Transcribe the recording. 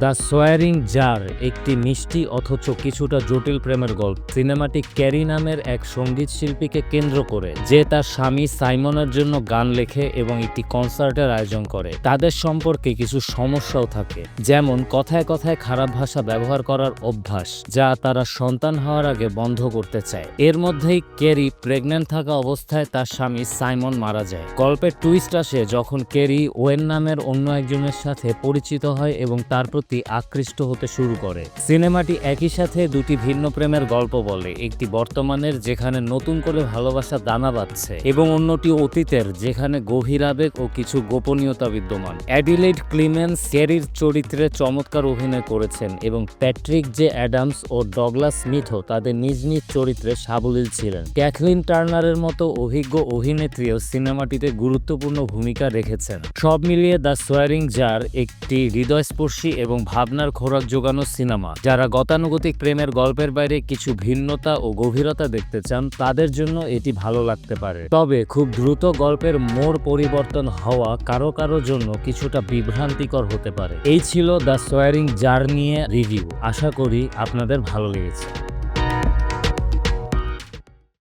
The soaring jar একটি মিষ্টি অথচ কিছুটা জটিল প্রেমের গল্প। সিনেমাটি ক্যারি নামের এক সঙ্গীত শিল্পীকে কেন্দ্র করে, যে তার স্বামী সাইমনের জন্য গান লেখে এবং একটি কনসার্টের আয়োজন করে। তাদের সম্পর্কে কিছু সমস্যাও থাকে, যেমন কথায় কথায় খারাপ ভাষা ব্যবহার করার অভ্যাস, যা তারা সন্তান হওয়ার আগে বন্ধ করতে চায়। এর মধ্যেই ক্যারি প্রেগন্যান্ট থাকা অবস্থায় তার স্বামী সাইমন মারা যায়। গল্পের টুইস্ট আসে যখন ক্যারি ওয়েন নামের অন্য একজনের সাথে পরিচিত হয় এবং তার প্রতি আকৃষ্ট হতে শুরু করে। সিনেমাটি একই সাথে দুটি ভিন্ন প্রেমের গল্প বলে, একটি বর্তমানের যেখানে নতুন করে ভালোবাসা দানা বাঁধছে এবং অন্যটি অতীতের যেখানে গভীর আবেগ ও কিছু গোপনীয়তা বিদ্যমান। অ্যাডিলেইড ক্লিমেন্স ক্যারির চরিত্রে চমৎকার অভিনয় করেছেন এবং প্যাট্রিক জে অ্যাডামস ও ডগলাস স্মিথও তাদের নিজ নিজ চরিত্রে সাবলীল ছিলেন। ক্যাথলিন টার্নারের মতো অভিজ্ঞ অভিনেত্রীও সিনেমাটিতে গুরুত্বপূর্ণ ভূমিকা রেখেছেন। সব মিলিয়ে দ্য সোয়ারিং জার একটি হৃদয়স্পর্শী এবং ভাবনার খোরাক জোগানো সিনেমা। যারা গতানুগতিক প্রেমের গল্পের বাইরে কিছু ভিন্নতা ও গভীরতা দেখতে চান, তাদের জন্য এটি ভালো লাগতে পারে। তবে খুব দ্রুত গল্পের মোড় পরিবর্তন হওয়া কারো কারো জন্য কিছুটা বিভ্রান্তিকর হতে পারে। এই ছিল দ্য সোয়ারিং জার নিয়ে রিভিউ। আশা করি আপনাদের ভালো লেগেছে।